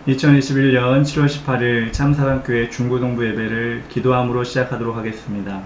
2021년 7월 18일 참사랑교회 중고동부 예배를 기도함으로 시작하도록 하겠습니다.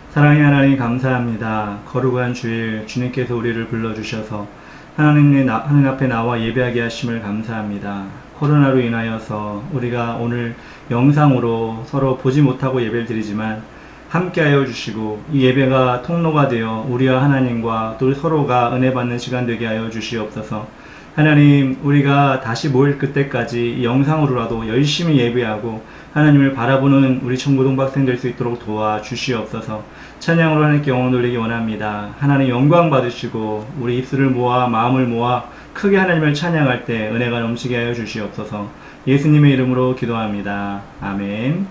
사랑의 하나님 감사합니다. 거룩한 주일 주님께서 우리를 불러주셔서 하나님 앞에 나와 예배하게 하심을 감사합니다. 코로나로 인하여서 우리가 오늘 영상으로 서로 보지 못하고 예배를 드리지만 함께하여 주시고 이 예배가 통로가 되어 우리와 하나님과 또 서로가 은혜 받는 시간 되게 하여 주시옵소서. 하나님, 우리가 다시 모일 그때까지 이 영상으로라도 열심히 예배하고 하나님을 바라보는 우리 청고동 학생 될 수 있도록 도와주시옵소서. 찬양으로 하나님께 영광 돌리기 원합니다. 하나님 영광 받으시고 우리 입술을 모아 마음을 모아 크게 하나님을 찬양할 때 은혜가 넘치게 하여 주시옵소서. 예수님의 이름으로 기도합니다. 아멘.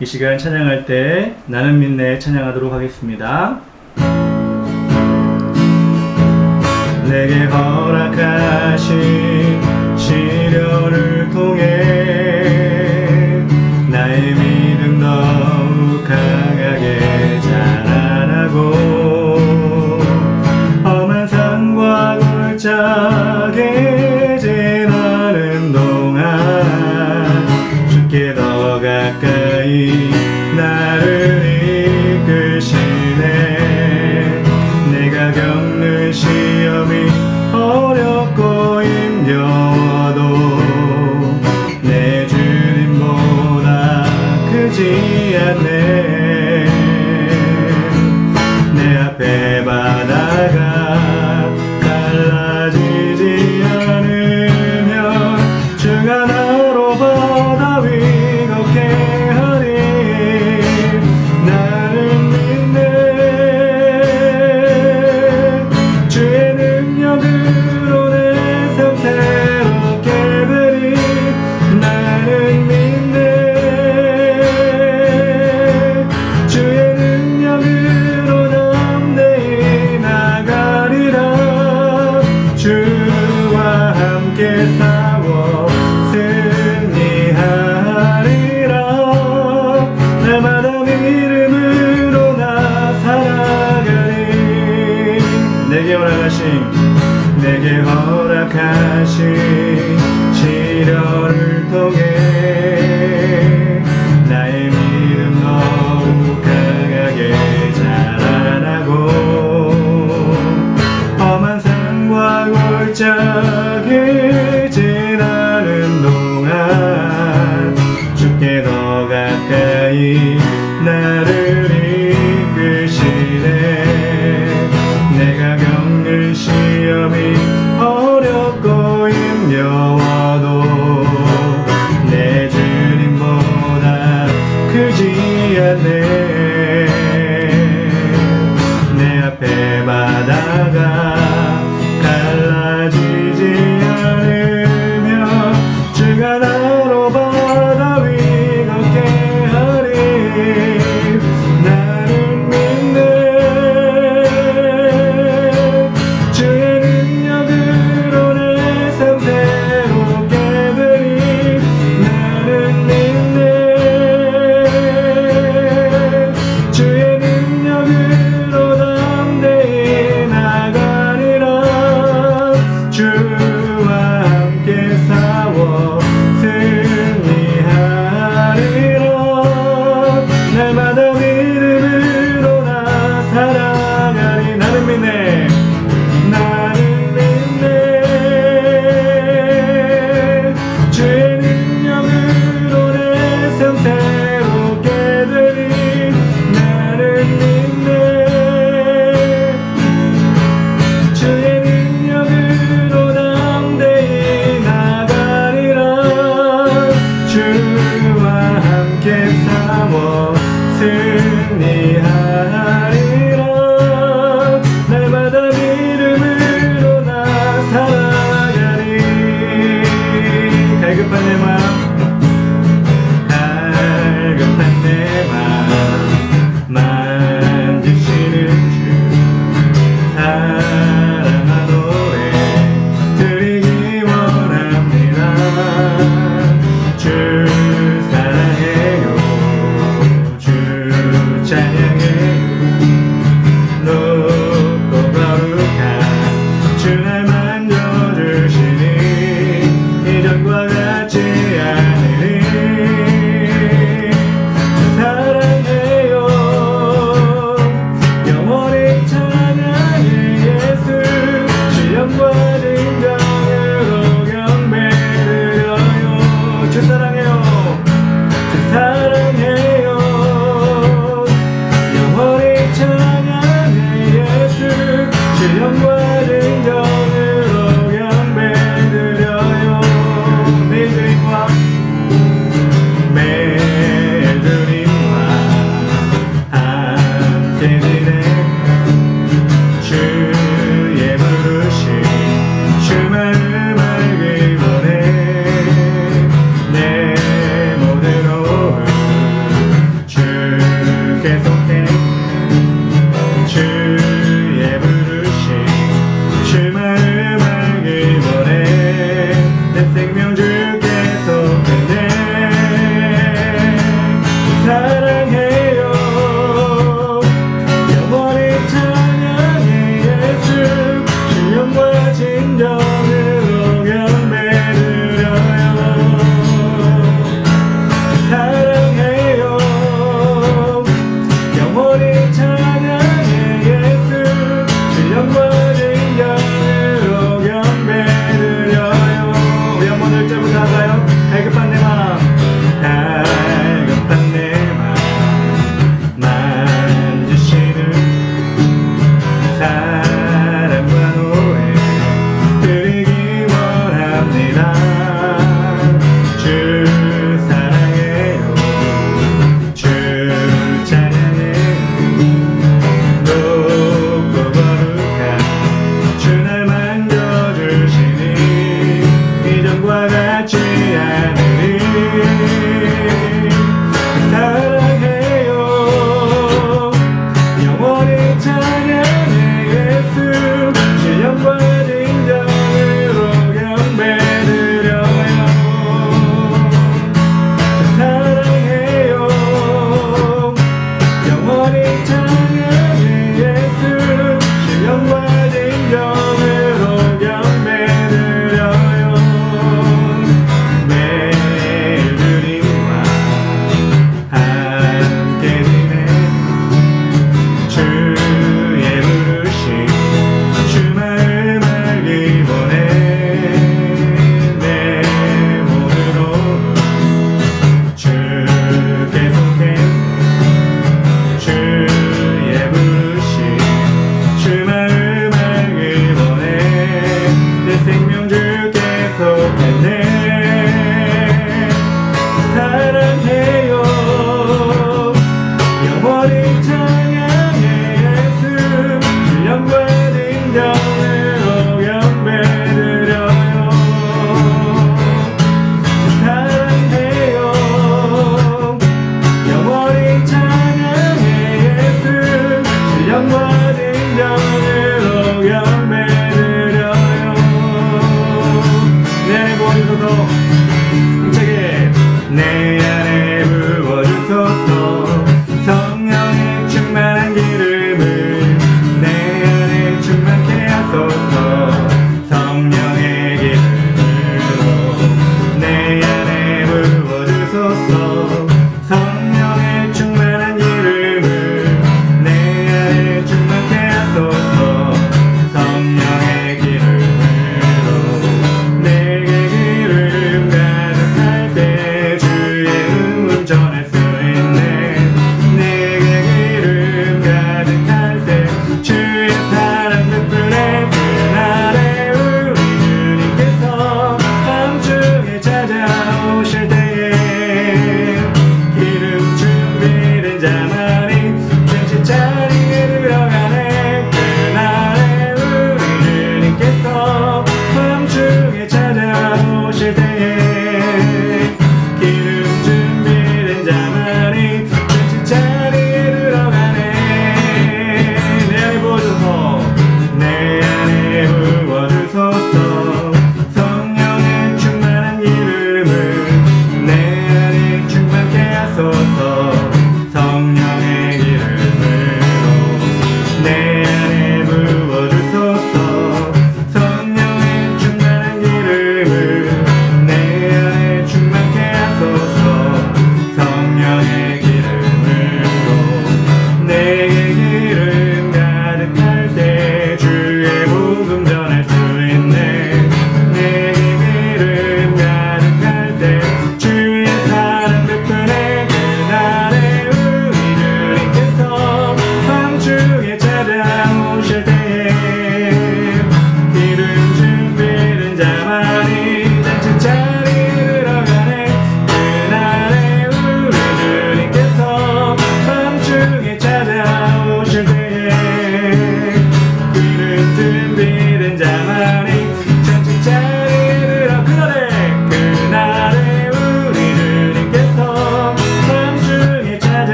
이 시간 찬양할 때 나는 믿네 찬양하도록 하겠습니다. 내게 허락하신 시련을 통해 나의 믿음 더욱 강하게 자라나고 험한 산과 골짜기 지나는 동안 주께 더 가까이 나를 이끄시네. 내가 겪는 시험이 어렵고 힘겨워도 내 주님보다 크지 않네. 내 앞에 바다가 갈라지지 않으면 주가 나로 바다 위 걷게 하리. 나는 믿네. 주의 능력으로 내 삶 새롭게 되리. 나는 믿네. 주께서 내 사랑해요. 영원히 찬양해 예수. 신령과 진정으로 경배드려요. 사랑해요. 영원히 찬양해 예수. 신령과 진정으로 경배드려요. 우리 한번 1절부터 할까요? 갈급한 내 마음, 갈급한 내 마음 만지시는 사랑과 노래 드리기 원합니다. 주 사랑해요. 주 찬양해요. 높고 거룩한 주 날 만져주시니 이전과 같지 않으리. 사랑해요. 영원히 찬양해 예수. 신령과 진정으로 경배드려요. 사랑해요. 영원히 찬양해 예수. 신령과 진정으로 경배드려요. 매일 주님과 함께 지내 주의 부르심 주 마음 알기 원해. 내 몸으로 주께 속해 주의 부르심 주 마음 알기 원해. 내 생명 주께 속했네. 사랑해요. 영원히 찬양해 예수. 신령과 진정으로 경배드려요. 사랑해요. 영원히 찬양해 예수. 신령과 진정으로 경배드려요. 내 안에 부어주소서. 힘차게 내 안에 부어주소서. 성령의 충만한 기름을 내 안에 충만케 하소서. 성령의 기름으로 내 안에 부어주소서. 성령의 충만한 기름을 내 안에 충만케 하소서. 성령의 기름으로 내게 기름 가득할 때 주의 음을 전했으리.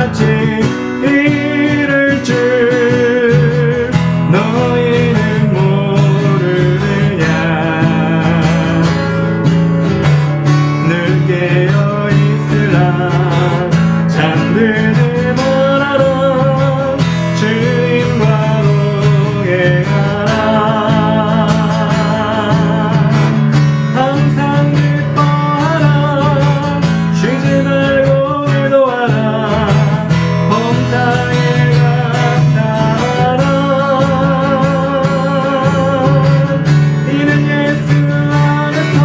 같이 이를 줄 너희는 모르느냐. 늘 깨어 있으라 잠들지 말아라. 주님과 동행하라. 항상 기뻐하라. 쉬지 말고 기도하라. 범사에 감사하라. 이는 예수 안에서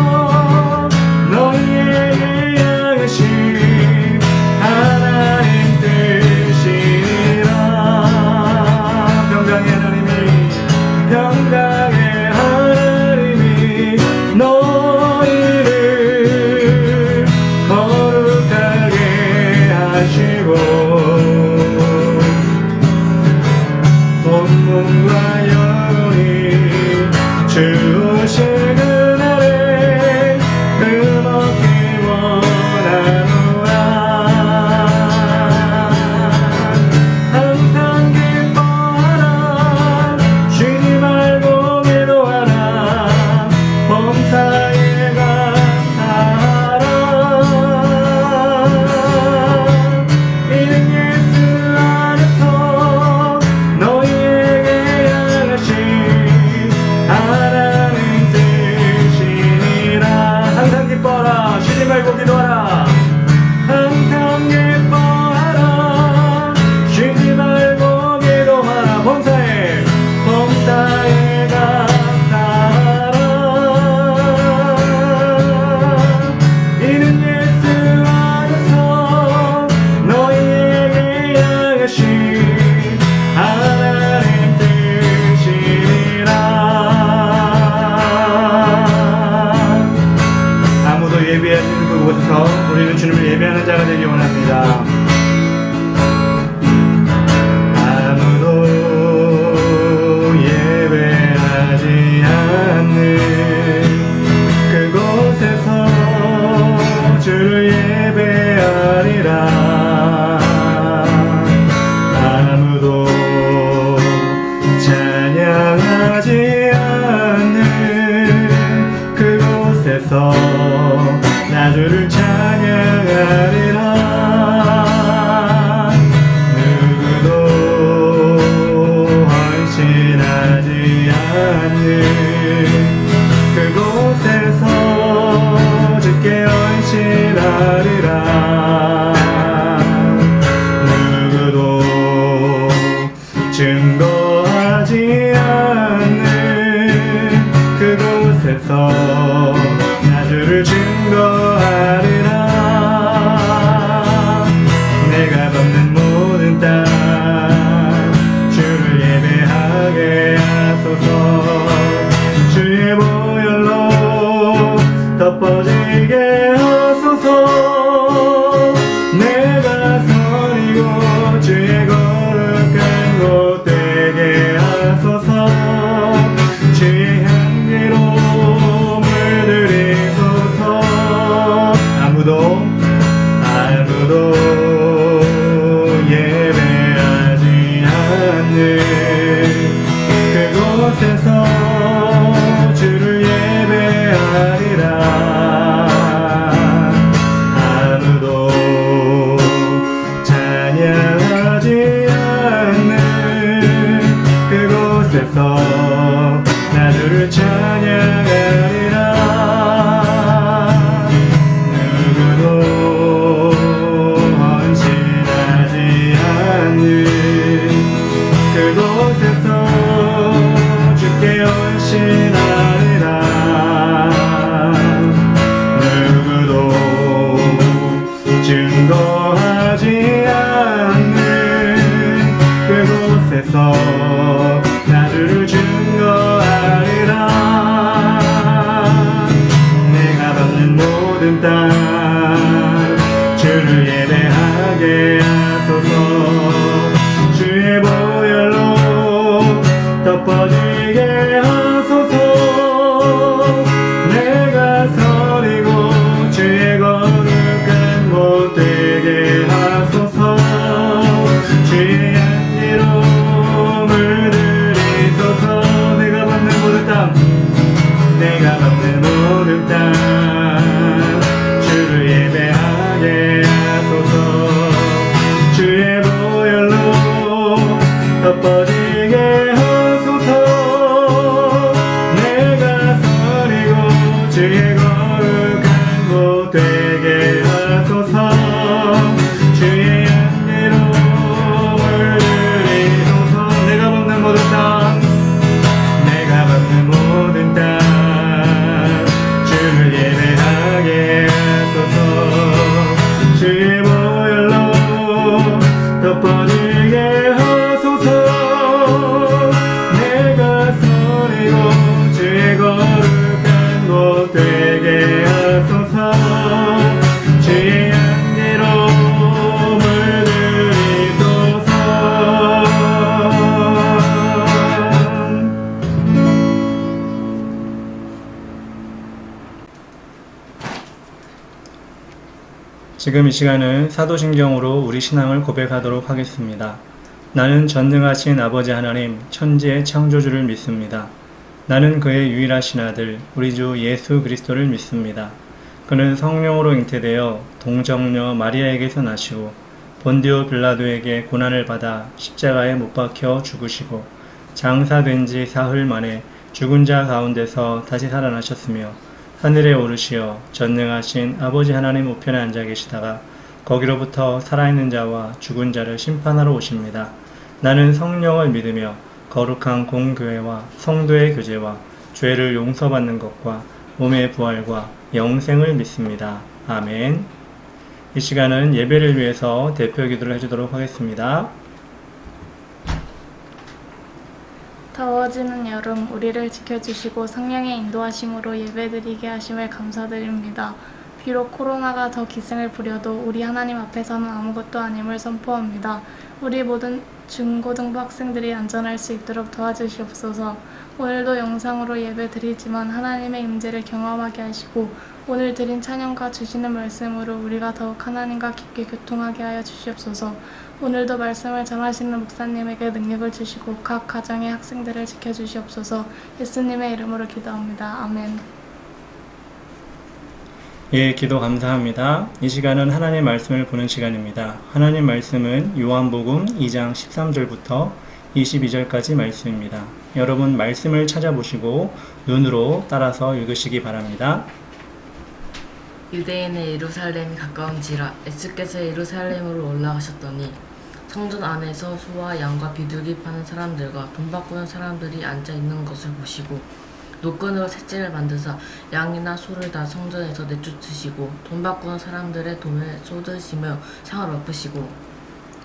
너희에게 향하신 하나님 뜻이라. 평강의 하나님이 너희를 거룩하게 하시고 온몸과 영혼이 주오실 그날에 흠없기 원하노라. 항상 기뻐하라. 쉬지 말고 기도하라. 범사에 감사하라. 이는 예수 안에서 너희에게 향하신 하나님 뜻이니라. 항상 기뻐하라. 쉬지 말고 기도하라. 항상 기뻐하라. 쉬지 말고 기도하라. 범사에 감사하라. 이는 예수 안에서 너희에게 향하신 하나님 뜻이니라. 아무도 예배하지 않는 그곳에서 우리는 주님을 예배하는 자가 되기 원합니다. 아무도 예배하지 않는 그곳에서 주를 예배하리라. 아무도 찬양하지 않는 그곳에서 나 주를 찬양하리라. 누구도 헌신하지 않는 그곳에서 주께 헌신하리라. 누구도 증거하지 않는 그곳에서 나 주를 증거하리라. 내가 밟는 모든 땅 주를 예배하게 하소서. 주의 보혈로 덮어지게 하소서. 내가 서리고 주의 거룩한 곳 되게 하소서. 주의 향기로 물들이소서. 아무도 예배하지 않는 그곳에서 주를 예배하리라. 아무도 찬양하지 않는 그곳에서 나 주를 찬양하리라. 누구도 헌신하지 않는 그곳에서 주께 헌신하리라. 누구도 증거하지 않는 그곳에서 나 주를 증거하리라. 내가 밟는 모든 땅 주를 예배하게 하소서. 주의 보혈로 덮어지게 하소서. 내가 서리고 주의 거룩한 곳 되게 하소서. 지금 이 시간은 사도신경으로 우리 신앙을 고백하도록 하겠습니다. 나는 전능하신 아버지 하나님, 천지의 창조주를 믿습니다. 나는 그의 유일하신 아들, 우리 주 예수 그리스도를 믿습니다. 그는 성령으로 잉태되어 동정녀 마리아에게서 나시고 본디오 빌라도에게 고난을 받아 십자가에 못 박혀 죽으시고 장사된 지 사흘 만에 죽은 자 가운데서 다시 살아나셨으며 하늘에 오르시어 전능하신 아버지 하나님 우편에 앉아 계시다가 거기로부터 살아있는 자와 죽은 자를 심판하러 오십니다. 나는 성령을 믿으며 거룩한 공교회와 성도의 교제와 죄를 용서받는 것과 몸의 부활과 영생을 믿습니다. 아멘. 이 시간은 예배를 위해서 대표 기도를 해주도록 하겠습니다. 더워지는 여름 우리를 지켜주시고 성령의 인도하심으로 예배드리게 하심을 감사드립니다. 비록 코로나가 더 기승을 부려도 우리 하나님 앞에서는 아무것도 아님을 선포합니다. 우리 모든 중고등부 학생들이 안전할 수 있도록 도와주시옵소서. 오늘도 영상으로 예배 드리지만 하나님의 임재를 경험하게 하시고 오늘 드린 찬양과 주시는 말씀으로 우리가 더욱 하나님과 깊게 교통하게 하여 주시옵소서. 오늘도 말씀을 전하시는 목사님에게 능력을 주시고 각 가정의 학생들을 지켜주시옵소서. 예수님의 이름으로 기도합니다. 아멘. 예, 기도 감사합니다. 이 시간은 하나님 말씀을 보는 시간입니다. 하나님 말씀은 요한복음 2장 13절부터 22절까지 말씀입니다. 여러분 말씀을 찾아보시고 눈으로 따라서 읽으시기 바랍니다. 유대인의 예루살렘이 가까운지라 예수께서 예루살렘으로 올라가셨더니 성전 안에서 소와 양과 비둘기 파는 사람들과 돈 바꾸는 사람들이 앉아 있는 것을 보시고 노끈으로 셋째를 만드사 양이나 소를 다 성전에서 내쫓으시고 돈 바꾸는 사람들의 돈을 쏟으시며 상을 엎으시고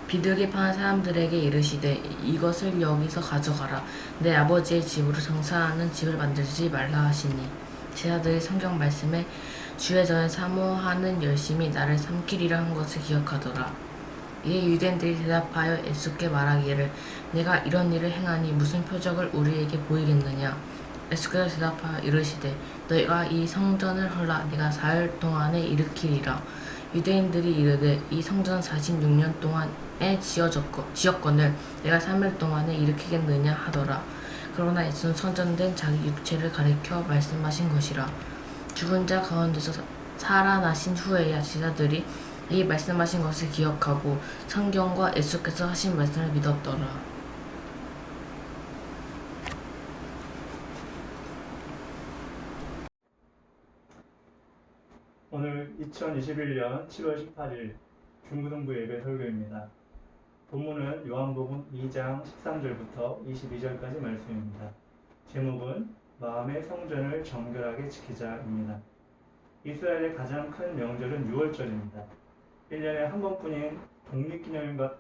비둘기 파는 사람들에게 이르시되 이것을 여기서 가져가라. 내 아버지의 집으로 장사하는 집을 만들지 말라 하시니 제자들이 성경 말씀에 주의 전에 사모하는 열심히 나를 삼키리라 한 것을 기억하더라. 이에 유대인들이 대답하여 예수께 말하기를 내가 이런 일을 행하니 무슨 표적을 우리에게 보이겠느냐. 예수께서 대답하여 이르시되 너희가 이 성전을 헐라 내가 사흘 동안에 일으키리라. 유대인들이 이르되 이 성전은 46년 동안에 지었거늘 내가 3일 동안에 일으키겠느냐 하더라. 그러나 예수는 선전된 자기 육체를 가리켜 말씀하신 것이라. 죽은 자 가운데서 살아나신 후에야 제자들이 이 말씀하신 것을 기억하고 성경과 예수께서 하신 말씀을 믿었더라. 오늘 2021년 7월 18일 중고등부 예배 설교입니다. 본문은 요한복음 2장 13절부터 22절까지 말씀입니다. 제목은 마음의 성전을 정결하게 지키자입니다. 이스라엘의 가장 큰 명절은 6월절입니다. 1년에 한 번뿐인 독립기념일과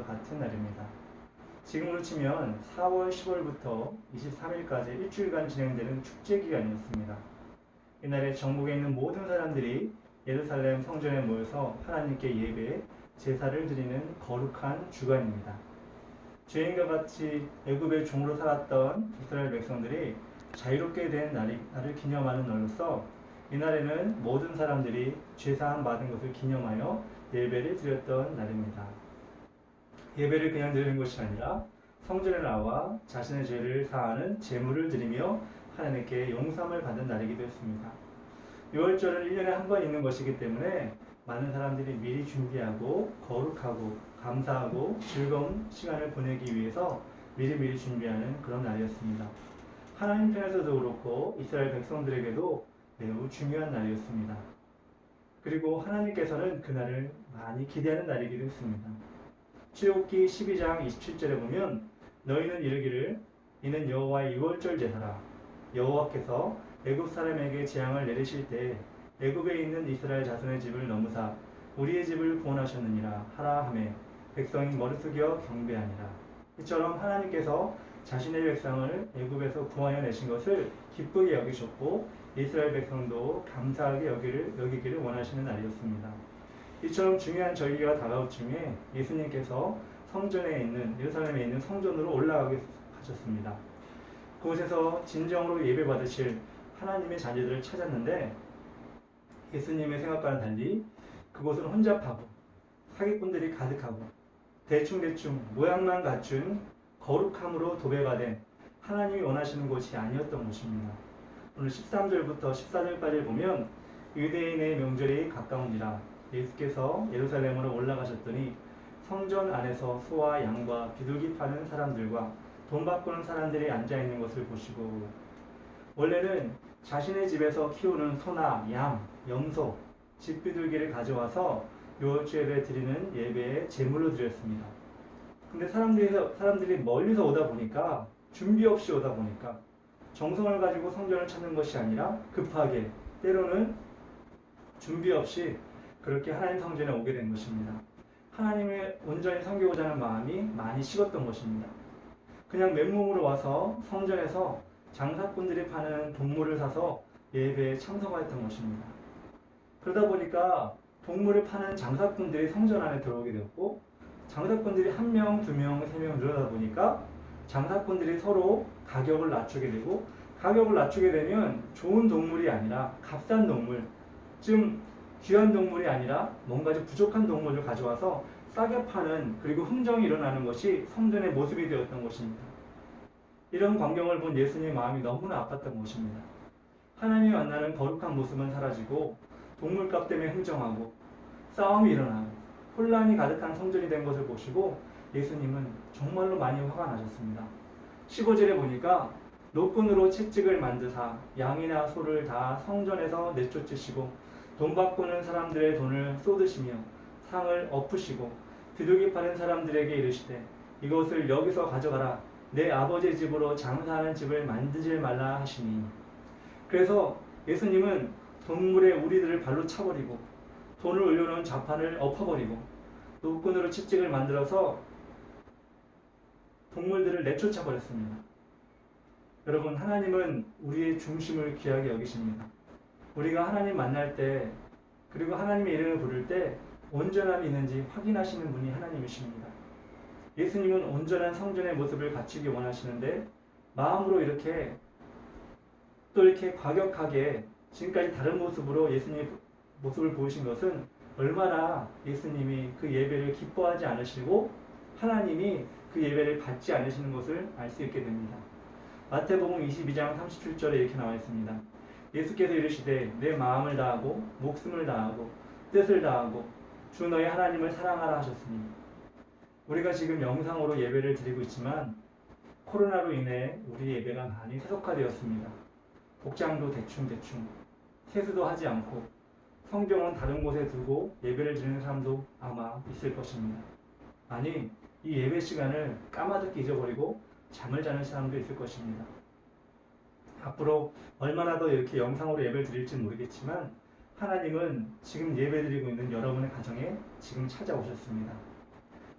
같은 날입니다. 지금으로 치면 4월 10월부터 23일까지 일주일간 진행되는 축제 기간이었습니다. 이날에 전국에 있는 모든 사람들이 예루살렘 성전에 모여서 하나님께 예배, 제사를 드리는 거룩한 주간입니다. 죄인과 같이 애굽의 종으로 살았던 이스라엘 백성들이 자유롭게 된 날을 기념하는 날로서 이날에는 모든 사람들이 죄사함 받은 것을 기념하여 예배를 드렸던 날입니다. 예배를 그냥 드리는 것이 아니라 성전에 나와 자신의 죄를 사하는 제물을 드리며 하나님께 용서함을 받는 날이기도 했습니다. 6월절은 1년에 한 번 있는 것이기 때문에 많은 사람들이 미리 준비하고 거룩하고 감사하고 즐거운 시간을 보내기 위해서 미리미리 준비하는 그런 날이었습니다. 하나님 편에서도 그렇고 이스라엘 백성들에게도 매우 중요한 날이었습니다. 그리고 하나님께서는 그날을 많이 기대하는 날이기도 했습니다. 출애굽기 12장 27절에 보면 너희는 이르기를 이는 여호와의 6월절 제사라. 여호와께서 애굽 사람에게 재앙을 내리실 때 애굽에 있는 이스라엘 자손의 집을 넘으사 우리의 집을 구원하셨느니라 하라 하매 백성이 머리 숙여 경배하니라. 이처럼 하나님께서 자신의 백성을 애굽에서 구하여 내신 것을 기쁘게 여기셨고 이스라엘 백성도 감사하게 여기기를 원하시는 날이었습니다. 이처럼 중요한 절기가 다가올 쯤에 예수님께서 성전에 있는 예루살렘에 있는 성전으로 올라가게 하셨습니다. 그곳에서 진정으로 예배 받으실 하나님의 자녀들을 찾았는데 예수님의 생각과는 달리 그곳은 혼잡하고 사기꾼들이 가득하고 대충대충 모양만 갖춘 거룩함으로 도배가 된 하나님이 원하시는 곳이 아니었던 곳입니다. 오늘 13절부터 14절까지 보면 유대인의 명절이 가까운지라 예수께서 예루살렘으로 올라가셨더니 성전 안에서 소와 양과 비둘기 파는 사람들과 돈 바꾸는 사람들이 앉아있는 것을 보시고, 원래는 자신의 집에서 키우는 소나 양, 염소, 집비둘기를 가져와서 묘주예배 드리는 예배에 제물로 드렸습니다. 근데 사람들이 멀리서 오다 보니까, 준비 없이 오다 보니까 정성을 가지고 성전을 찾는 것이 아니라 급하게, 때로는 준비 없이 그렇게 하나님 성전에 오게 된 것입니다. 하나님을 온전히 섬기고자 하는 마음이 많이 식었던 것입니다. 그냥 맨몸으로 와서 성전에서 장사꾼들이 파는 동물을 사서 예배에 참석하였던 것입니다. 그러다 보니까 동물을 파는 장사꾼들이 성전 안에 들어오게 되었고, 장사꾼들이 1명, 2명, 3명 늘어나다 보니까 장사꾼들이 서로 가격을 낮추게 되고, 가격을 낮추게 되면 좋은 동물이 아니라 값싼 동물, 좀 귀한 동물이 아니라 뭔가 좀 부족한 동물을 가져와서 싸게 파는, 그리고 흥정이 일어나는 것이 성전의 모습이 되었던 것입니다. 이런 광경을 본 예수님의 마음이 너무나 아팠던 것입니다. 하나님이 만나는 거룩한 모습은 사라지고 동물값 때문에 흥정하고 싸움이 일어나고 혼란이 가득한 성전이 된 것을 보시고 예수님은 정말로 많이 화가 나셨습니다. 15절에 보니까 노끈으로 채찍을 만드사 양이나 소를 다 성전에서 내쫓으시고 돈 바꾸는 사람들의 돈을 쏟으시며 상을 엎으시고 비둘기 파는 사람들에게 이르시되 이것을 여기서 가져가라, 내 아버지 집으로 장사하는 집을 만들지 말라 하시니. 그래서 예수님은 동물의 우리들을 발로 차버리고 돈을 올려놓은 좌판을 엎어버리고 노끈으로 채찍을 만들어서 동물들을 내쫓아 버렸습니다. 여러분, 하나님은 우리의 중심을 귀하게 여기십니다. 우리가 하나님 만날 때, 그리고 하나님의 이름을 부를 때 온전함이 있는지 확인하시는 분이 하나님이십니다. 예수님은 온전한 성전의 모습을 갖추기 원하시는데 마음으로 이렇게 또 이렇게 과격하게 지금까지 다른 모습으로 예수님의 모습을 보이신 것은 얼마나 예수님이 그 예배를 기뻐하지 않으시고 하나님이 그 예배를 받지 않으시는 것을 알 수 있게 됩니다. 마태복음 22장 37절에 이렇게 나와 있습니다. 예수께서 이르시되 내 마음을 다하고 목숨을 다하고 뜻을 다하고 주 너의 하나님을 사랑하라 하셨으니. 우리가 지금 영상으로 예배를 드리고 있지만 코로나로 인해 우리 예배가 많이 세속화되었습니다. 복장도 대충대충, 세수도 하지 않고 성경은 다른 곳에 두고 예배를 드리는 사람도 아마 있을 것입니다. 아니, 이 예배 시간을 까마득히 잊어버리고 잠을 자는 사람도 있을 것입니다. 앞으로 얼마나 더 이렇게 영상으로 예배를 드릴지 모르겠지만 하나님은 지금 예배드리고 있는 여러분의 가정에 지금 찾아오셨습니다.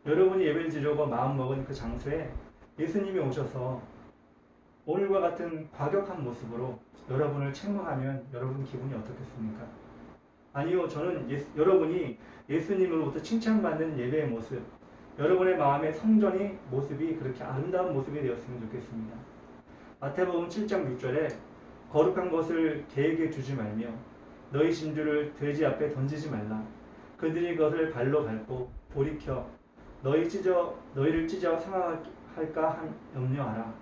여러분이 예배를 드리려고 마음먹은 그 장소에 예수님이 오셔서 오늘과 같은 과격한 모습으로 여러분을 책망하면 여러분 기분이 어떻겠습니까? 아니요, 저는 여러분이 예수님으로부터 칭찬받는 예배의 모습, 여러분의 마음의 성전의 모습이 그렇게 아름다운 모습이 되었으면 좋겠습니다. 마태복음 7장 6절에 거룩한 것을 개에게 주지 말며 너희 진주를 돼지 앞에 던지지 말라. 그들이 그것을 발로 밟고 돌이켜 너희를 찢어 상할까 염려하라.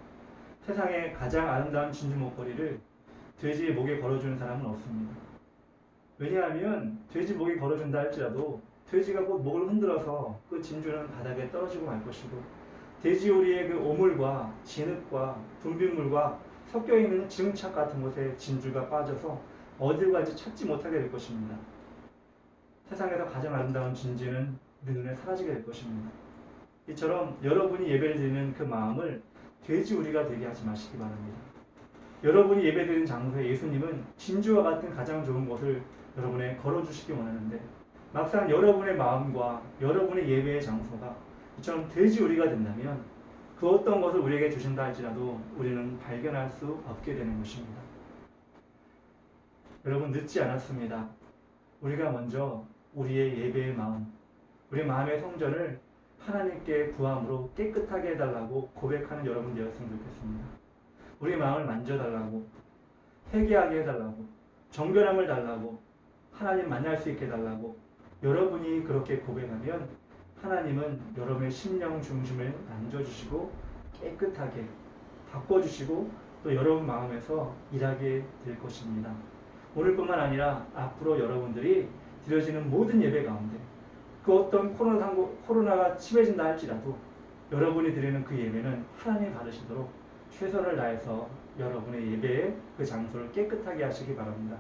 세상에 가장 아름다운 진주 목걸이를 돼지의 목에 걸어주는 사람은 없습니다. 왜냐하면 돼지 목에 걸어준다 할지라도 돼지가 곧 목을 흔들어서 그 진주는 바닥에 떨어지고 말 것이고 돼지 우리의 그 오물과 진흙과 분비물과 섞여있는 지응착 같은 곳에 진주가 빠져서 어딜 가지 찾지 못하게 될 것입니다. 세상에서 가장 아름다운 진주는 내 눈에 사라지게 될 것입니다. 이처럼 여러분이 예배를 드리는 그 마음을 돼지 우리가 되게 하지 마시기 바랍니다. 여러분이 예배드리는 장소에 예수님은 진주와 같은 가장 좋은 것을 여러분에 걸어주시기 원하는데 막상 여러분의 마음과 여러분의 예배의 장소가 이처럼 돼지 우리가 된다면 그 어떤 것을 우리에게 주신다 할지라도 우리는 발견할 수 없게 되는 것입니다. 여러분, 늦지 않았습니다. 우리가 먼저 우리의 예배의 마음, 우리 마음의 성전을 하나님께 구함으로 깨끗하게 해달라고 고백하는 여러분 되었으면 좋겠습니다. 우리 마음을 만져달라고, 회개하게 해달라고, 정결함을 달라고, 하나님 만날 수 있게 해달라고, 여러분이 그렇게 고백하면 하나님은 여러분의 심령 중심을 만져주시고 깨끗하게 바꿔주시고 또 여러분 마음에서 일하게 될 것입니다. 오늘뿐만 아니라 앞으로 여러분들이 드려지는 모든 예배 가운데 그 어떤 코로나가 심해진다 할지라도 여러분이 드리는 그 예배는 하나님 받으시도록 최선을 다해서 여러분의 예배의 그 장소를 깨끗하게 하시기 바랍니다.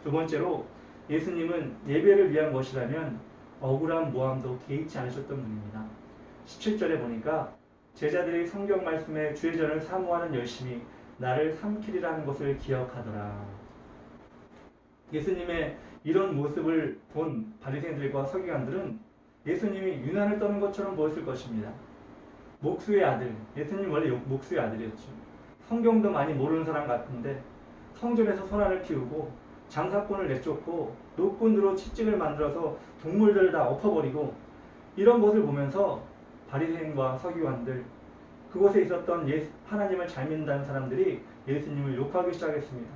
두 번째로 예수님은 예배를 위한 것이라면 억울한 모함도 개의치 않으셨던 분입니다. 17절에 보니까 제자들이 성경 말씀에 주의 전을 사모하는 열심이 나를 삼키리라는 것을 기억하더라. 예수님의 이런 모습을 본 바리새인들과 서기관들은 예수님이 유난을 떠는 것처럼 보였을 것입니다. 목수의 아들, 예수님 원래 목수의 아들이었죠. 성경도 많이 모르는 사람 같은데 성전에서 소란을 피우고 장사꾼을 내쫓고 노꾼으로 채찍을 만들어서 동물들을 다 엎어버리고 이런 것을 보면서 바리새인과 서기관들, 그곳에 있었던 하나님을 잘 믿는다는 사람들이 예수님을 욕하기 시작했습니다.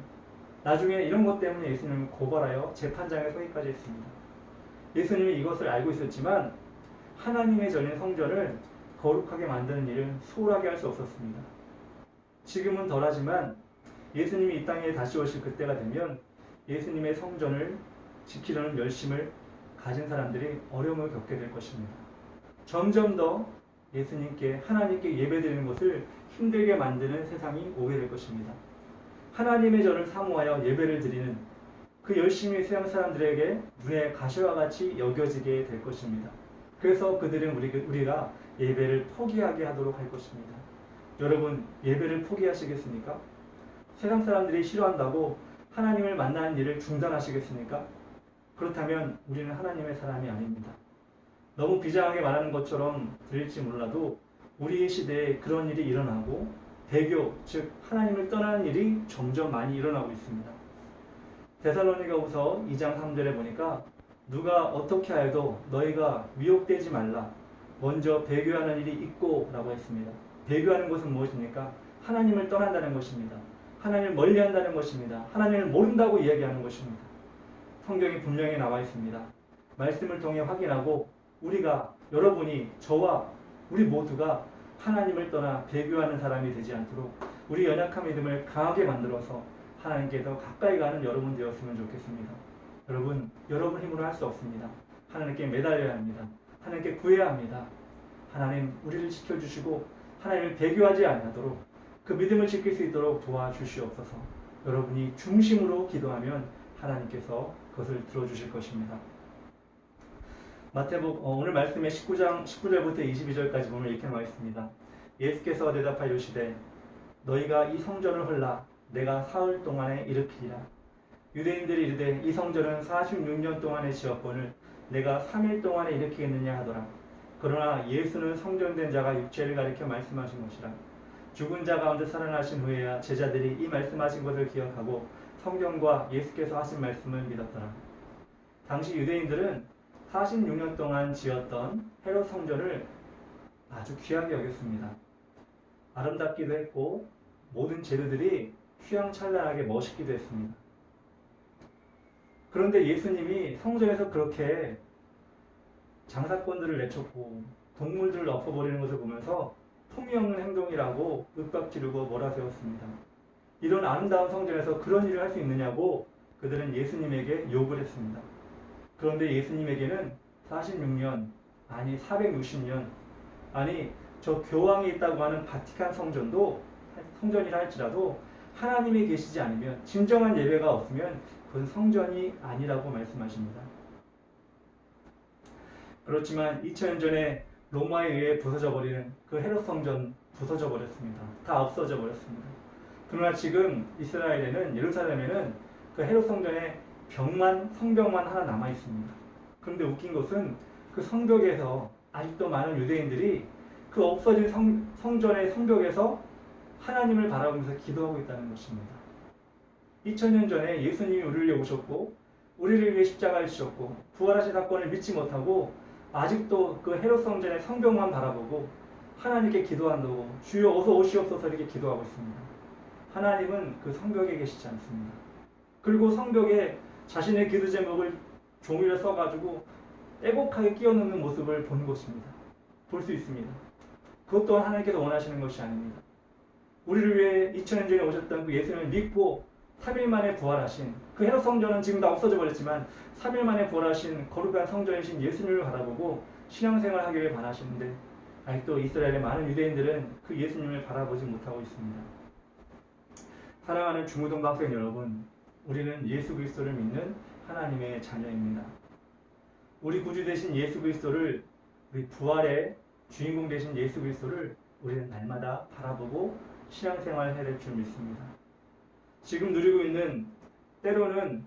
나중에 이런 것 때문에 예수님을 고발하여 재판장에 서기까지 했습니다. 예수님이 이것을 알고 있었지만 하나님의 전인 성전을 거룩하게 만드는 일을 소홀하게 할 수 없었습니다. 지금은 덜하지만 예수님이 이 땅에 다시 오실 그때가 되면 예수님의 성전을 지키려는 열심을 가진 사람들이 어려움을 겪게 될 것입니다. 점점 더 예수님께 하나님께 예배드리는 것을 힘들게 만드는 세상이 오게 될 것입니다. 하나님의 전을 사모하여 예배를 드리는 그 열심히 세상 사람들에게 눈에 가시와 같이 여겨지게 될 것입니다. 그래서 그들은 우리가 예배를 포기하게 하도록 할 것입니다. 여러분, 예배를 포기하시겠습니까? 세상 사람들이 싫어한다고 하나님을 만나는 일을 중단하시겠습니까? 그렇다면 우리는 하나님의 사람이 아닙니다. 너무 비장하게 말하는 것처럼 들릴지 몰라도 우리의 시대에 그런 일이 일어나고 배교, 즉 하나님을 떠나는 일이 점점 많이 일어나고 있습니다. 데살로니가후서 2장 3절에 보니까 누가 어떻게 하여도 너희가 미혹되지 말라. 먼저 배교하는 일이 있고 라고 했습니다. 배교하는 것은 무엇입니까? 하나님을 떠난다는 것입니다. 하나님을 멀리한다는 것입니다. 하나님을 모른다고 이야기하는 것입니다. 성경이 분명히 나와 있습니다. 말씀을 통해 확인하고 여러분이 저와 우리 모두가 하나님을 떠나 배교하는 사람이 되지 않도록 우리 연약한 믿음을 강하게 만들어서 하나님께 더 가까이 가는 여러분 되었으면 좋겠습니다. 여러분 힘으로 할 수 없습니다. 하나님께 매달려야 합니다. 하나님께 구해야 합니다. 하나님 우리를 지켜주시고 하나님을 배교하지 않도록 그 믿음을 지킬 수 있도록 도와주시옵소서. 여러분이 중심으로 기도하면 하나님께서 그것을 들어주실 것입니다. 오늘 말씀의 19절부터 22절까지 보면 이렇게 나와 있습니다. 예수께서 대답하여 이르시되 너희가 이 성전을 헐라 내가 사흘 동안에 일으키리라. 유대인들이 이르되 이 성전은 46년 동안에 지었거늘 내가 3일 동안에 일으키겠느냐 하더라. 그러나 예수는 성전된 자가 육체를 가리켜 말씀하신 것이라. 죽은 자 가운데 살아나신 후에야 제자들이 이 말씀하신 것을 기억하고 성경과 예수께서 하신 말씀을 믿었더라. 당시 유대인들은 46년 동안 지었던 헤롯 성전을 아주 귀하게 여겼습니다. 아름답기도 했고 모든 재료들이 휘황찬란하게 멋있기도 했습니다. 그런데 예수님이 성전에서 그렇게 장사꾼들을 내쫓고 동물들을 엎어버리는 것을 보면서 품위 없는 행동이라고 윽박지르고 몰아세웠습니다. 이런 아름다운 성전에서 그런 일을 할 수 있느냐고 그들은 예수님에게 욕을 했습니다. 그런데 예수님에게는 46년, 아니 460년, 아니 저 교황이 있다고 하는 바티칸 성전이라 할지라도 하나님이 계시지 않으면, 진정한 예배가 없으면 그건 성전이 아니라고 말씀하십니다. 그렇지만 2000년 전에 로마에 의해 부서져 버리는 그 헤롯 성전 부서져 버렸습니다. 다 없어져 버렸습니다. 그러나 지금 이스라엘에는, 예루살렘에는 그 헤롯 성전에 성벽만 하나 남아 있습니다. 그런데 웃긴 것은 그 성벽에서 아직도 많은 유대인들이 그 없어진 성전의 성벽에서 하나님을 바라보면서 기도하고 있다는 것입니다. 2000년 전에 예수님이 우리를 위해 오셨고 우리를 위해 십자가를 지셨고 부활하신 사건을 믿지 못하고 아직도 그 헤롯 성전의 성벽만 바라보고 하나님께 기도한다고 주여 어서 오시옵소서 이렇게 기도하고 있습니다. 하나님은 그 성벽에 계시지 않습니다. 그리고 성벽에 자신의 기도 제목을 종이를 써가지고 빼곡하게 끼워 넣는 모습을 보는 것입니다. 볼 수 있습니다. 그것 또한 하나님께서 원하시는 것이 아닙니다. 우리를 위해 2000년 전에 오셨던 그 예수님을 믿고 3일 만에 부활하신 그 헤롯 성전은 지금 다 없어져 버렸지만 3일 만에 부활하신 거룩한 성전이신 예수님을 바라보고 신앙생활 하기를 바라시는데 아직도 이스라엘의 많은 유대인들은 그 예수님을 바라보지 못하고 있습니다. 사랑하는 중고등부 학생 여러분, 우리는 예수 그리스도를 믿는 하나님의 자녀입니다. 우리 구주 되신 예수 그리스도를, 우리 부활의 주인공 되신 예수 그리스도를 우리는 날마다 바라보고 신앙생활을 해야 될 줄 믿습니다. 지금 누리고 있는 때로는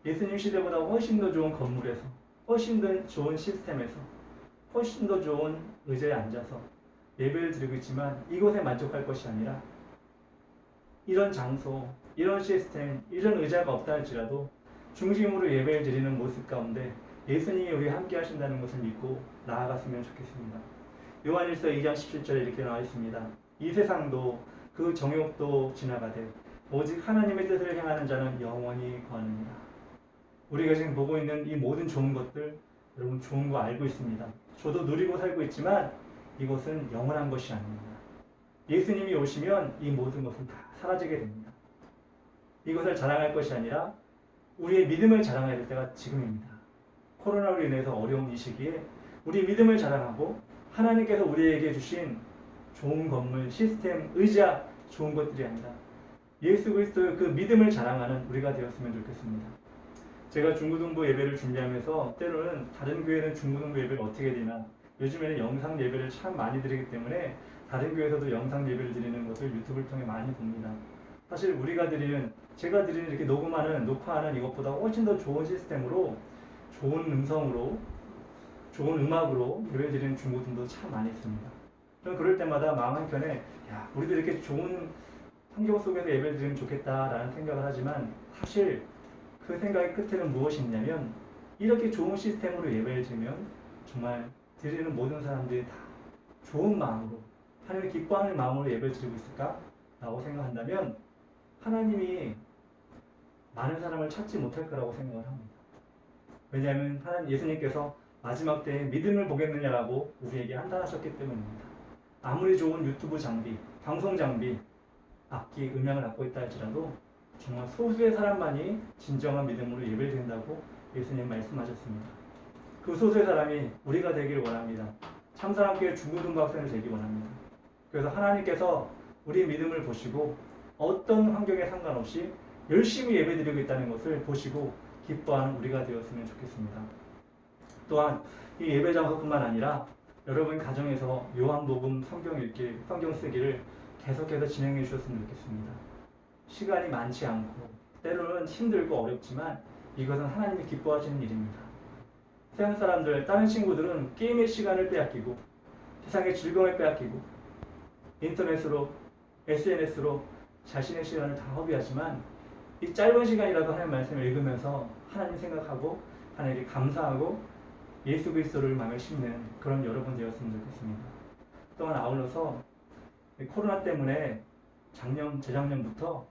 예수님 시대보다 훨씬 더 좋은 건물에서, 훨씬 더 좋은 시스템에서, 훨씬 더 좋은 의자에 앉아서 예배를 드리고 있지만 이것에 만족할 것이 아니라 이런 장소, 이런 시스템, 이런 의자가 없다 할지라도 중심으로 예배를 드리는 모습 가운데 예수님이 우리와 함께 하신다는 것을 믿고 나아갔으면 좋겠습니다. 요한일서 2장 17절에 이렇게 나와 있습니다. 이 세상도 그 정욕도 지나가되 오직 하나님의 뜻을 행하는 자는 영원히 거하느니라. 우리가 지금 보고 있는 이 모든 좋은 것들, 여러분 좋은 거 알고 있습니다. 저도 누리고 살고 있지만 이것은 영원한 것이 아닙니다. 예수님이 오시면 이 모든 것은 다 사라지게 됩니다. 이것을 자랑할 것이 아니라 우리의 믿음을 자랑해야 될 때가 지금입니다. 코로나로 인해서 어려운 이 시기에 우리 믿음을 자랑하고 하나님께서 우리에게 주신 좋은 건물, 시스템, 의자, 좋은 것들이 아니라 예수 그리스도의 그 믿음을 자랑하는 우리가 되었으면 좋겠습니다. 제가 중고등부 예배를 준비하면서 때로는 다른 교회는 중고등부 예배를 어떻게 드리나, 요즘에는 영상 예배를 참 많이 드리기 때문에 다른 교회에서도 영상 예배를 드리는 것을 유튜브를 통해 많이 봅니다. 사실 우리가 드리는, 제가 드리는 이렇게 녹화하는 이것보다 훨씬 더 좋은 시스템으로, 좋은 음성으로, 좋은 음악으로 예배 드리는 중고등도 참 많이 있습니다. 저는 그럴 때마다 마음 한켠에 야, 우리도 이렇게 좋은 환경 속에서 예배를 드리면 좋겠다라는 생각을 하지만 사실 그 생각의 끝에는 무엇이 있냐면 이렇게 좋은 시스템으로 예배를 드리면 정말 드리는 모든 사람들이 다 좋은 마음으로 하나님을 기뻐하는 마음으로 예배를 드리고 있을까? 라고 생각한다면 하나님이 많은 사람을 찾지 못할 거라고 생각을 합니다. 왜냐하면 하나님 예수님께서 마지막 때에 믿음을 보겠느냐라고 우리에게 한탄하셨기 때문입니다. 아무리 좋은 유튜브 장비, 방송 장비, 악기, 음향을 갖고 있다 할지라도 정말 소수의 사람만이 진정한 믿음으로 예배를 드린다고 예수님 말씀하셨습니다. 그 소수의 사람이 우리가 되길 원합니다. 참사랑교회 중고등부 학생을 되기 원합니다. 그래서 하나님께서 우리의 믿음을 보시고 어떤 환경에 상관없이 열심히 예배드리고 있다는 것을 보시고 기뻐하는 우리가 되었으면 좋겠습니다. 또한 이 예배 장소뿐만 아니라 여러분 가정에서 요한복음 성경 읽기, 성경 쓰기를 계속해서 진행해 주셨으면 좋겠습니다. 시간이 많지 않고 때로는 힘들고 어렵지만 이것은 하나님이 기뻐하시는 일입니다. 세상 사람들, 다른 친구들은 게임의 시간을 빼앗기고 세상의 즐거움을 빼앗기고 인터넷으로, SNS로 자신의 시간을 다 허비하지만 이 짧은 시간이라도 하나님 말씀을 읽으면서 하나님 생각하고 하나님께 감사하고 예수 그리스도를 마음에 심는 그런 여러분 되었으면 좋겠습니다. 또한 아울러서 코로나 때문에 재작년부터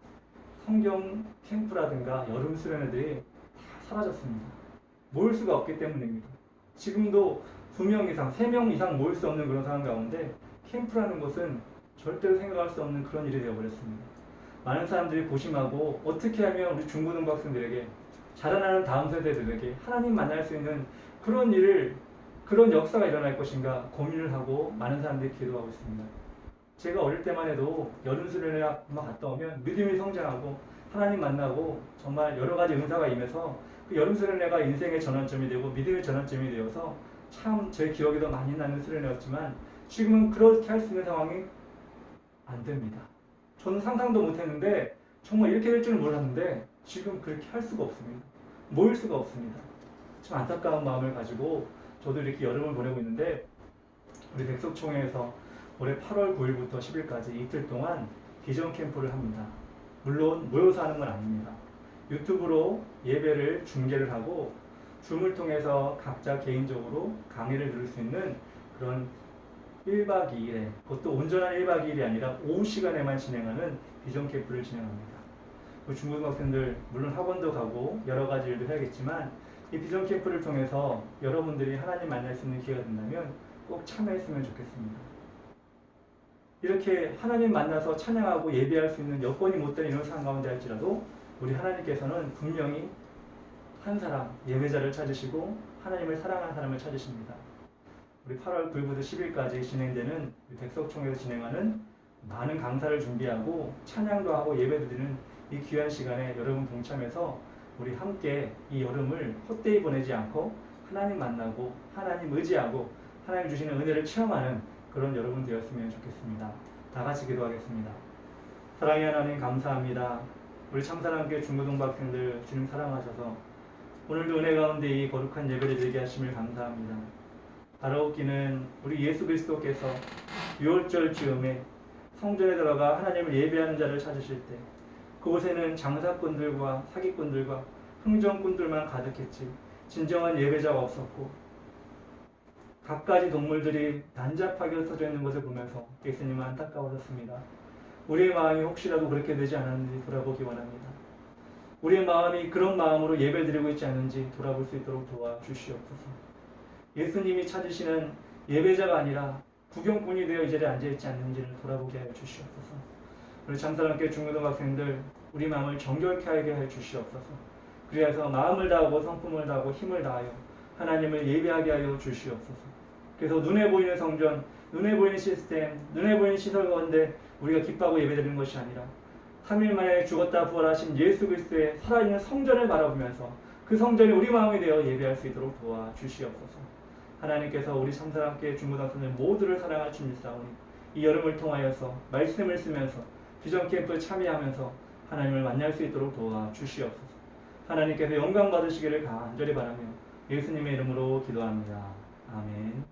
성경 캠프라든가 여름 수련회들이 다 사라졌습니다. 모일 수가 없기 때문입니다. 지금도 2명 이상, 3명 이상 모일 수 없는 그런 상황 가운데 캠프라는 것은 절대로 생각할 수 없는 그런 일이 되어버렸습니다. 많은 사람들이 고심하고 어떻게 하면 우리 중고등부 학생들에게, 자라나는 다음 세대들에게 하나님 만날 수 있는 그런 일을, 그런 역사가 일어날 것인가 고민을 하고 많은 사람들이 기도하고 있습니다. 제가 어릴 때만 해도 여름 수련회만 갔다 오면 믿음이 성장하고 하나님 만나고 정말 여러 가지 은사가 임해서 그 여름 수련회가 인생의 전환점이 되고 믿음의 전환점이 되어서 참 제 기억에도 많이 남는 수련회였지만 지금은 그렇게 할 수 있는 상황이 안 됩니다. 저는 상상도 못했는데 정말 이렇게 될 줄 몰랐는데 지금 그렇게 할 수가 없습니다. 모일 수가 없습니다. 좀 안타까운 마음을 가지고 저도 이렇게 여름을 보내고 있는데 우리 백석총회에서 올해 8월 9일부터 10일까지 이틀 동안 비전 캠프를 합니다. 물론 모여서 하는 건 아닙니다. 유튜브로 예배를 중계를 하고 줌을 통해서 각자 개인적으로 강의를 들을 수 있는 그런 1박 2일에, 그것도 온전한 1박 2일이 아니라 오후 시간에만 진행하는 비전 캠프를 진행합니다. 그 중고등학생들 물론 학원도 가고 여러 가지 일도 해야겠지만 이 비전 캠프를 통해서 여러분들이 하나님 만날 수 있는 기회가 된다면 꼭 참여했으면 좋겠습니다. 이렇게 하나님 만나서 찬양하고 예배할 수 있는 여건이 못 되는 이런 상황 가운데 할지라도 우리 하나님께서는 분명히 한 사람, 예배자를 찾으시고 하나님을 사랑하는 사람을 찾으십니다. 우리 8월 9일부터 10일까지 진행되는 백석총회에서 진행하는 많은 강사를 준비하고 찬양도 하고 예배도 드리는 이 귀한 시간에 여러분 동참해서 우리 함께 이 여름을 헛되이 보내지 않고 하나님 만나고 하나님 의지하고 하나님 주시는 은혜를 체험하는 그런 여러분 되었으면 좋겠습니다. 다 같이 기도하겠습니다. 사랑의 하나님 감사합니다. 우리 참사랑교회 중고등부 학생들 주님 사랑하셔서 오늘도 은혜 가운데 이 거룩한 예배를 드리게 하심을 감사합니다. 바라옵기는 우리 예수 그리스도께서 6월절 즈음에 성전에 들어가 하나님을 예배하는 자를 찾으실 때 그곳에는 장사꾼들과 사기꾼들과 흥정꾼들만 가득했지 진정한 예배자가 없었고 갖가지 동물들이 난잡하게 흩어져 있는 것을 보면서 예수님은 안타까워졌습니다. 우리의 마음이 혹시라도 그렇게 되지 않았는지 돌아보기 원합니다. 우리의 마음이 그런 마음으로 예배 드리고 있지 않은지 돌아볼 수 있도록 도와주시옵소서. 예수님이 찾으시는 예배자가 아니라 구경꾼이 되어 이 자리에 앉아있지 않는지를 돌아보게 하여 주시옵소서. 우리 참사랑교회 중고등 학생들 우리 마음을 정결케 하게 하여 주시옵소서. 그래서 마음을 다하고 성품을 다하고 힘을 다하여 하나님을 예배하게 하여 주시옵소서. 그래서 눈에 보이는 성전, 눈에 보이는 시스템, 눈에 보이는 시설 가운데 우리가 기뻐하고 예배드리는 것이 아니라 3일 만에 죽었다 부활하신 예수 그리스도의 살아있는 성전을 바라보면서 그 성전이 우리 마음이 되어 예배할 수 있도록 도와주시옵소서. 하나님께서 우리 참사랑교회 중고등학생들 모두를 사랑할 줄 믿사오니 이 여름을 통하여서 말씀을 쓰면서 비전 캠프에 참여하면서 하나님을 만날 수 있도록 도와주시옵소서. 하나님께서 영광 받으시기를 간절히 바라며 예수님의 이름으로 기도합니다. 아멘.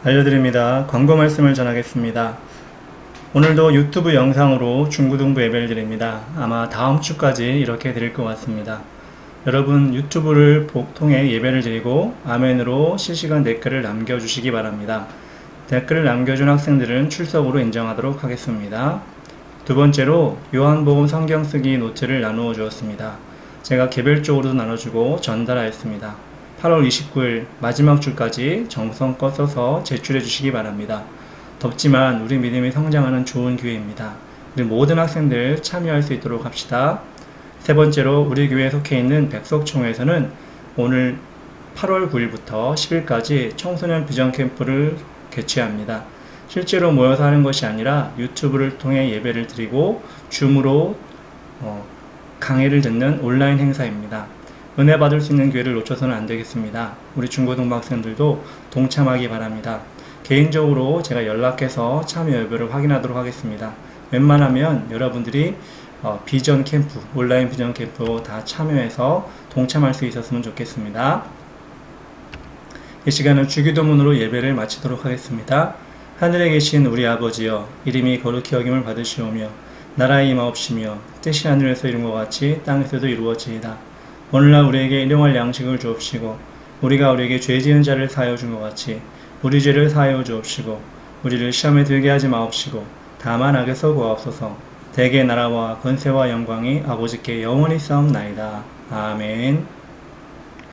알려드립니다. 광고 말씀을 전하겠습니다. 오늘도 유튜브 영상으로 중고등부 예배를 드립니다. 아마 다음 주까지 이렇게 드릴 것 같습니다. 여러분 유튜브를 통해 예배를 드리고 아멘으로 실시간 댓글을 남겨주시기 바랍니다. 댓글을 남겨준 학생들은 출석으로 인정하도록 하겠습니다. 두 번째로 요한복음 성경 쓰기 노트를 나누어 주었습니다. 제가 개별적으로도 나눠주고 전달하였습니다. 8월 29일 마지막 주까지 정성껏 써서 제출해 주시기 바랍니다. 덥지만 우리 믿음이 성장하는 좋은 기회입니다. 우리 모든 학생들 참여할 수 있도록 합시다. 세 번째로 우리 교회에 속해 있는 백석총회에서는 오늘 8월 9일부터 10일까지 청소년 비전 캠프를 개최합니다. 실제로 모여서 하는 것이 아니라 유튜브를 통해 예배를 드리고 줌으로 강의를 듣는 온라인 행사입니다. 은혜 받을 수 있는 기회를 놓쳐서는 안 되겠습니다. 우리 중고등부 학생들도 동참하기 바랍니다. 개인적으로 제가 연락해서 참여 여부를 확인하도록 하겠습니다. 웬만하면 여러분들이 비전 캠프, 온라인 비전 캠프 다 참여해서 동참할 수 있었으면 좋겠습니다. 이 시간은 주기도문으로 예배를 마치도록 하겠습니다. 하늘에 계신 우리 아버지여, 이름이 거룩히 여김을 받으시오며 나라의 임하옵시며 뜻이 하늘에서 이룬 것 같이 땅에서도 이루어지이다. 오늘날 우리에게 일용할 양식을 주옵시고 우리가 우리에게 죄 지은 자를 사하여 준 것 같이 우리 죄를 사하여 주옵시고 우리를 시험에 들게 하지 마옵시고 다만 악에서 구하옵소서. 대개 나라와 권세와 영광이 아버지께 영원히 싸움나이다. 아멘.